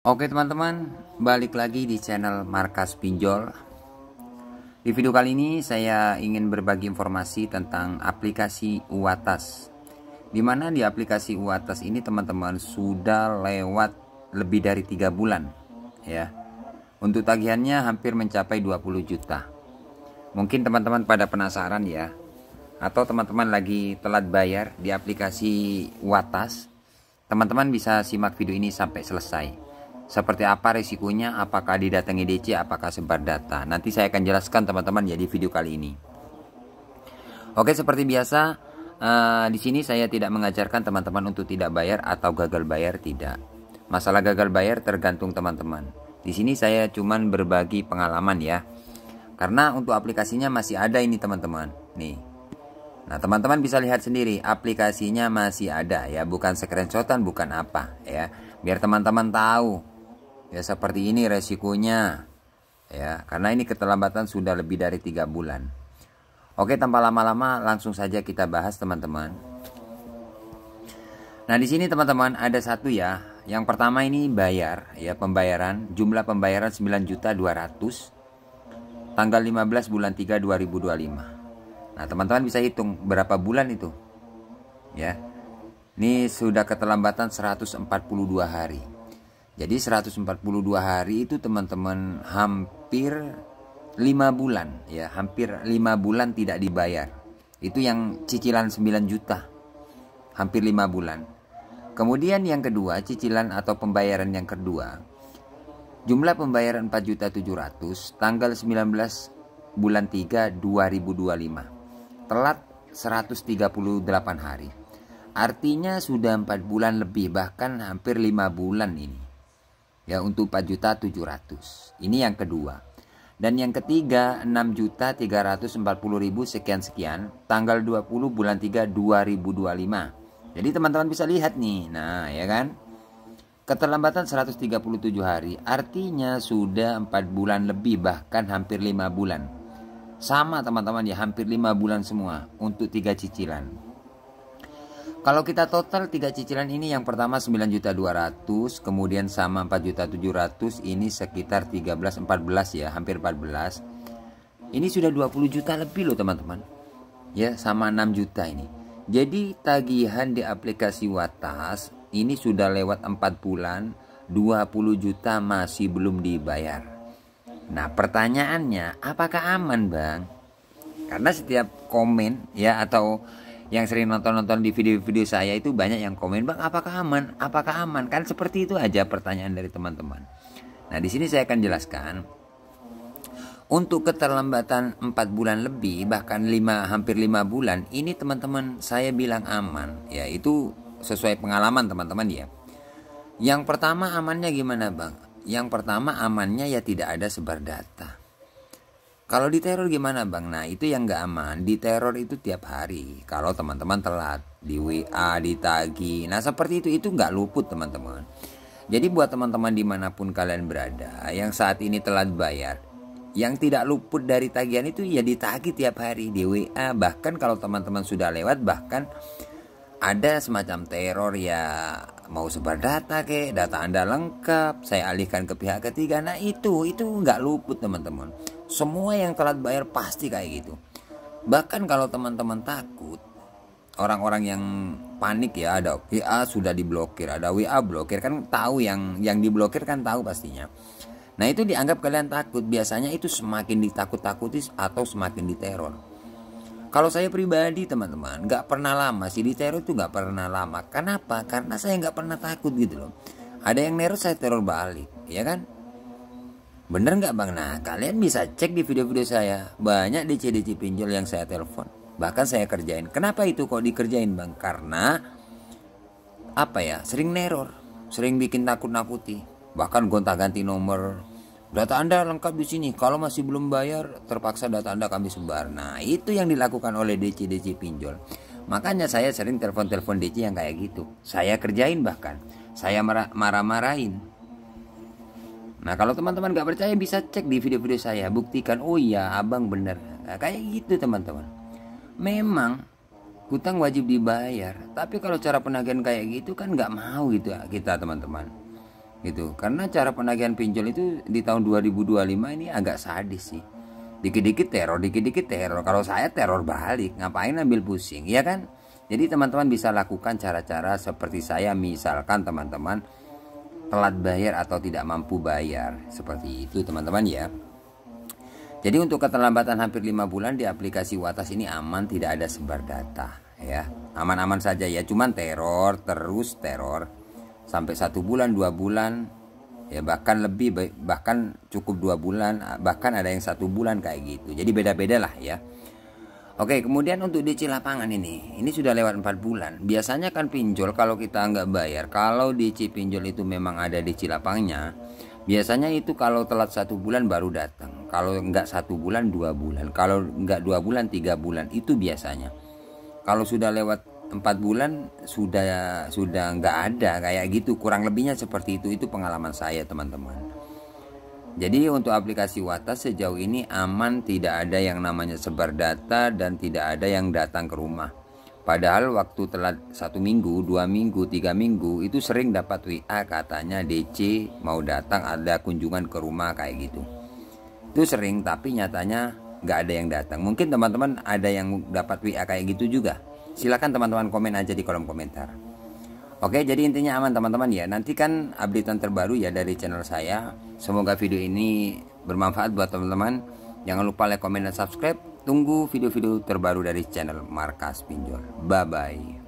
Oke teman-teman, balik lagi di channel Markas Pinjol. Di video kali ini saya ingin berbagi informasi tentang aplikasi Uwatas. Dimana di aplikasi Uwatas ini teman-teman sudah lewat lebih dari 3 bulan ya. Untuk tagihannya hampir mencapai 20 juta. Mungkin teman-teman pada penasaran ya, atau teman-teman lagi telat bayar di aplikasi Uwatas. Teman-teman bisa simak video ini sampai selesai. Seperti apa resikonya, apakah didatangi DC, apakah sebar data. Nanti saya akan jelaskan teman-teman ya di video kali ini. Oke, seperti biasa di sini saya tidak mengajarkan teman-teman untuk tidak bayar atau gagal bayar, tidak. Masalah gagal bayar tergantung teman-teman. Di sini saya cuman berbagi pengalaman ya. Karena untuk aplikasinya masih ada ini teman-teman. Nih. Nah, teman-teman bisa lihat sendiri aplikasinya masih ada ya, bukan screenshotan, bukan apa ya. Biar teman-teman tahu ya seperti ini resikonya ya, karena ini keterlambatan sudah lebih dari 3 bulan. Oke, tanpa lama-lama langsung saja kita bahas teman-teman. Nah, di sini teman-teman ada satu ya. Yang pertama ini bayar ya, pembayaran, jumlah pembayaran 9.200.000 tanggal 15 bulan 3 2025. Nah, teman-teman bisa hitung berapa bulan itu ya. Ini sudah keterlambatan 142 hari. Jadi 142 hari itu teman-teman hampir 5 bulan ya, hampir 5 bulan tidak dibayar. Itu yang cicilan 9 juta. Hampir 5 bulan. Kemudian yang kedua, cicilan atau pembayaran yang kedua. Jumlah pembayaran 4.700.000 tanggal 19 bulan 3 2025. Telat 138 hari. Artinya sudah 4 bulan lebih, bahkan hampir 5 bulan ini. Ya, untuk 4.700.000. Ini yang kedua. Dan yang ketiga 6.340.000 sekian-sekian tanggal 20 bulan 3 2025. Jadi teman-teman bisa lihat nih. Nah, ya kan? Keterlambatan 137 hari. Artinya sudah 4 bulan lebih, bahkan hampir 5 bulan. Sama teman-teman ya, hampir 5 bulan semua untuk 3 cicilan. Kalau kita total 3 cicilan ini, yang pertama 9.200.000, kemudian sama 4.700.000, ini sekitar 13-14 ya, hampir 14. Ini sudah 20 juta lebih loh teman-teman. Ya, sama 6 juta ini. Jadi tagihan di aplikasi Uwatas ini sudah lewat 4 bulan, 20 juta masih belum dibayar. Nah, pertanyaannya, apakah aman, Bang? Karena setiap komen ya, atau yang sering nonton-nonton di video-video saya itu banyak yang komen, "Bang, apakah aman? Apakah aman?" Kan seperti itu aja pertanyaan dari teman-teman. Nah, di sini saya akan jelaskan. Untuk keterlambatan 4 bulan lebih, bahkan hampir 5 bulan, ini teman-teman saya bilang aman. Ya, itu sesuai pengalaman teman-teman ya. Yang pertama amannya gimana, Bang? Yang pertama amannya ya tidak ada sebar data. Kalau diteror gimana, Bang? Nah, itu yang nggak aman. Diteror itu tiap hari. Kalau teman-teman telat di WA, ditagi. Nah, seperti itu nggak luput teman-teman. Jadi buat teman-teman dimanapun kalian berada yang saat ini telat bayar, yang tidak luput dari tagihan itu ya ditagih tiap hari di WA. Bahkan kalau teman-teman sudah lewat, bahkan ada semacam teror ya, mau sebar data data Anda lengkap, saya alihkan ke pihak ketiga. Nah, itu nggak luput teman-teman. Semua yang telat bayar pasti kayak gitu. Bahkan kalau teman-teman takut, orang-orang yang panik ya, ada WA sudah diblokir, ada WA blokir, kan tahu yang diblokir kan tahu pastinya. Nah, itu dianggap kalian takut. Biasanya itu semakin ditakut-takuti atau semakin diteror. Kalau saya pribadi teman-teman nggak pernah lama sih diteror, itu nggak pernah lama. Kenapa? Karena saya nggak pernah takut gitu loh. Ada yang neror, saya teror balik, ya kan? Bener nggak, Bang? Nah, kalian bisa cek di video-video saya. Banyak DC pinjol yang saya telepon, bahkan saya kerjain. Kenapa itu kok dikerjain, Bang? Karena apa ya, sering neror, sering bikin takut-nakuti. Bahkan gonta-ganti nomor. Data Anda lengkap di sini. Kalau masih belum bayar, terpaksa data Anda kami sebar. Nah, itu yang dilakukan oleh DC pinjol. Makanya saya sering telepon-telepon DC yang kayak gitu. Saya kerjain, bahkan saya marah-marahin. Nah, kalau teman-teman gak percaya bisa cek di video-video saya, buktikan, oh iya abang bener. Nah, kayak gitu teman-teman. Memang hutang wajib dibayar, tapi kalau cara penagihan kayak gitu kan gak mau gitu kita teman-teman. gitu. Karena cara penagihan pinjol itu di tahun 2025 ini agak sadis sih. Dikit-dikit teror, dikit-dikit teror. Kalau saya teror balik, ngapain ambil pusing, ya kan? Jadi teman-teman bisa lakukan cara-cara seperti saya, misalkan teman-teman telat bayar atau tidak mampu bayar, seperti itu teman-teman ya. Jadi untuk keterlambatan hampir 5 bulan di aplikasi Watas ini aman, tidak ada sebar data ya. Aman-aman saja ya, cuman teror, terus teror sampai 1 bulan, 2 bulan ya, bahkan lebih, bahkan cukup 2 bulan, bahkan ada yang 1 bulan kayak gitu. Jadi beda-beda lah ya. Oke, kemudian untuk DC lapangan ini sudah lewat 4 bulan. Biasanya kan pinjol kalau kita nggak bayar, kalau DC pinjol itu memang ada DC lapangnya, biasanya itu kalau telat 1 bulan baru datang. Kalau nggak 1 bulan 2 bulan, kalau nggak 2 bulan 3 bulan itu biasanya. Kalau sudah lewat 4 bulan sudah nggak ada, kayak gitu, kurang lebihnya seperti itu pengalaman saya teman-teman. Jadi untuk aplikasi Watas sejauh ini aman, tidak ada yang namanya sebar data dan tidak ada yang datang ke rumah. Padahal waktu telat 1 minggu, 2 minggu, 3 minggu itu sering dapat WA katanya DC mau datang, ada kunjungan ke rumah kayak gitu. Itu sering, tapi nyatanya nggak ada yang datang. Mungkin teman-teman ada yang dapat WA kayak gitu juga. Silakan teman-teman komen aja di kolom komentar. Oke, jadi intinya aman teman-teman ya. Nantikan updatean terbaru ya dari channel saya. Semoga video ini bermanfaat buat teman-teman. Jangan lupa like, komen, dan subscribe. Tunggu video-video terbaru dari channel Markas Pinjol. Bye-bye.